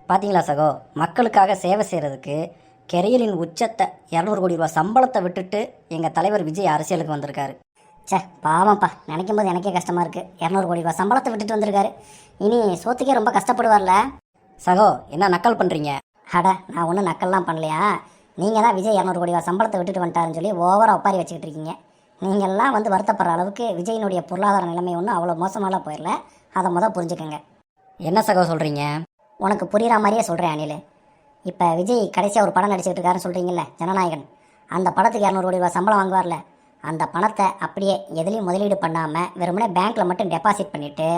பார்த்தீங்களா சகோ, மக்களுக்காக சேவை செய்கிறதுக்கு கெரியரின் உச்சத்தை 200 கோடி ரூபா சம்பளத்தை விட்டுட்டு எங்கள் தலைவர் விஜய் அரசியலுக்கு வந்திருக்காரு. சே பாவம்ப்பா, நினைக்கும் போது எனக்கே கஷ்டமாக இருக்குது. 200 கோடி ரூபா சம்பளத்தை விட்டுட்டு வந்திருக்காரு. இனி சோத்துக்கே ரொம்ப கஷ்டப்படுவார்ல. சகோ, என்ன நக்கல் பண்ணுறீங்க? அட, நான் ஒன்றும் நக்கல்லாம் பண்ணலையா? நீங்கள் தான் விஜய் 200 கோடி ரூபா சம்பளத்தை விட்டுட்டு வந்துட்டாருன்னு சொல்லி ஓவராக ஒப்பாரி வச்சுக்கிட்டு இருக்கீங்க. நீங்கள்லாம் வந்து வருத்தப்படுற அளவுக்கு விஜயினுடைய பொருளாதார நிலைமை ஒன்றும் அவ்வளோ மோசமாலாம் போயிடல. அதை புரிஞ்சுக்கோங்க. என்ன சகோ சொல்கிறீங்க? உனக்கு புரிகிற மாதிரியே சொல்கிறேன் அனில். இப்போ விஜய் கடைசியாக ஒரு படம் நடிச்சுக்கிட்டு இருக்காருன்னு சொல்கிறீங்கல்ல, ஜனநாயகன். அந்த படத்துக்கு 200 கோடி ரூபா சம்பளம் வாங்குவார்ல, அந்த பணத்தை அப்படியே எதுலேயும் முதலீடு பண்ணாமல் வெறுமனே பேங்க்கில் மட்டும் டெபாசிட் பண்ணிவிட்டு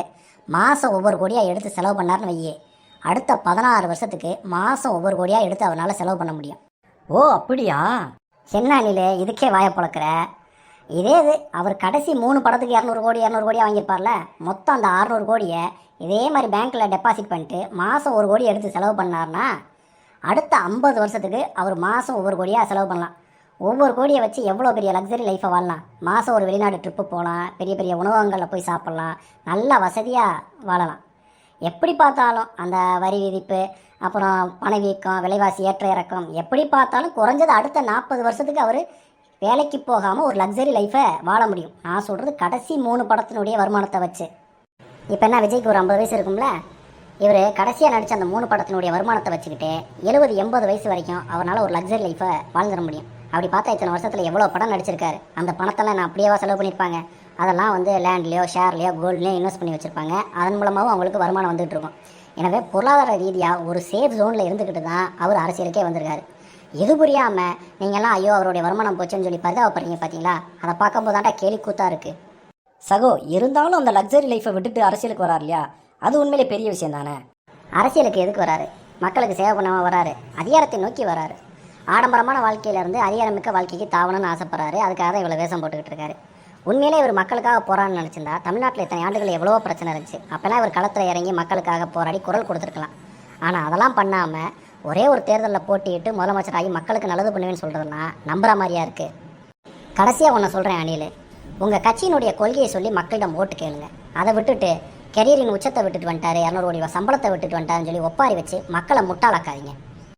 மாதம் ஒவ்வொரு கோடியாக எடுத்து செலவு பண்ணார்னு வையே, அடுத்த 16 வருஷத்துக்கு மாதம் ஒவ்வொரு கோடியாக எடுத்து அவனால் செலவு பண்ண முடியும். ஓ அப்படியா? என்ன அனில் இதுக்கே வாயை பொழக்கிற? இது அவர் கடைசி 3 படத்துக்கு 200 கோடியாக வாங்கியிருப்பார்ல, மொத்தம் அந்த 600 கோடியை இதே மாதிரி பேங்க்கில் டெபாசிட் பண்ணிட்டு மாதம் 1 கோடி எடுத்து செலவு பண்ணார்னா அடுத்த 50 வருஷத்துக்கு அவர் மாதம் ஒவ்வொரு கோடியாக செலவு பண்ணலாம். ஒவ்வொரு கோடியை வச்சு எவ்வளோ பெரிய லக்ஸரி லைஃப்பை வாழலாம். மாதம் ஒரு வெளிநாடு ட்ரிப்பு போகலாம், பெரிய பெரிய உணவகங்களில் போய் சாப்பிட்லாம், நல்லா வசதியாக வாழலாம். எப்படி பார்த்தாலும் அந்த வரி விதிப்பு, அப்புறம் பணவீக்கம், விலைவாசி ஏற்ற இறக்கம், எப்படி பார்த்தாலும் குறைஞ்சது அடுத்த 40 வருஷத்துக்கு அவர் வேலைக்கு போகாமல் ஒரு லக்ஸரி லைஃப்பை வாழ முடியும். நான் சொல்கிறது கடைசி 3 படத்தினுடைய வருமானத்தை வச்சு. இப்போ என்ன, விஜய்க்கு ஒரு 50 வயசு இருக்கும்ல, இவர் கடைசியாக நடித்த அந்த 3 படத்தினுடைய வருமானத்தை வச்சுக்கிட்டு 70-80 வயசு வரைக்கும் அவரால் ஒரு லக்ஸரி லைஃப்பை வாழ்ந்துட முடியும். அப்படி பார்த்தா இத்தனை வருஷத்தில் எவ்வளோ படம் நடிச்சிருக்காரு. அந்த பணத்தெல்லாம் நான் அப்படியேவா செலவு பண்ணியிருப்பாங்க? அதெல்லாம் வந்து லேண்ட்லேயோ ஷேர்லேயோ கோல்ட்லேயோ இன்வெஸ்ட் பண்ணி வச்சுருப்பாங்க. அதன் மூலமாகவும் அவங்களுக்கு வருமானம் வந்துகிட்டு இருக்கும். எனவே பொருளாதார ரீதியாக ஒரு சேஃப் ஜோனில் இருந்துக்கிட்டு தான் அவர் அரசியலுக்கே வந்திருக்காரு. இது புரியாமல் நீங்கள்லாம் ஐயோ அவருடைய வருமானம் போச்சுன்னு சொல்லி பரிதாபப்படுறீங்க பார்த்தீங்களா? அதை பார்க்கும்போது தாண்டா கேலி கூத்தாக இருக்குது. சகோ, இருந்தாலும் அந்த லக்ஸரி லைஃப்பை விட்டுட்டு அரசியலுக்கு வரார் இல்லையா, அது உண்மையிலே பெரிய விஷயம் தானே. அரசியலுக்கு எதுக்கு வராரு? மக்களுக்கு சேவை பண்ணாமல் வராரு, அதிகாரத்தை நோக்கி வராரு. ஆடம்பரமான வாழ்க்கையிலேருந்து அதிகாரமிக்க வாழ்க்கைக்கு தாவணும்னு ஆசைப்படுறாரு. அதுக்காக தான் இவ்வளோ வேஷம் போட்டுக்கிட்டு இருக்காரு. உண்மையிலே இவர் மக்களுக்காக போராடணும்னு நினச்சிருந்தா தமிழ்நாட்டில் இத்தனை ஆண்டுகள் எவ்வளவோ பிரச்சனை இருந்துச்சு. அப்போல்லாம் இவர் களத்தில் இறங்கி மக்களுக்காக போராடி குரல் கொடுத்துருக்கலாம். ஆனால் அதெல்லாம் பண்ணாமல் ஒரே ஒரு தேர்தலில் போட்டியிட்டு முதலமைச்சராகி மக்களுக்கு நல்லது பண்ணுவேன்னு சொல்கிறதுலாம் நம்புகிற மாதிரியா இருக்குது. கடைசியாக ஒன்று சொல்கிறேன் அனில், உங்கள் கட்சியினுடைய கொள்கையை சொல்லி மக்களிடம் ஓட்டு கேளுங்க. அதை விட்டுட்டு கெரியரின் உச்சத்தை விட்டுட்டு வந்துட்டாரு, 200 கோடி சம்பளத்தை விட்டுட்டு வந்துட்டாருன்னு சொல்லி ஒப்பாரி வச்சு மக்களை முட்டாளாக்காதீங்க.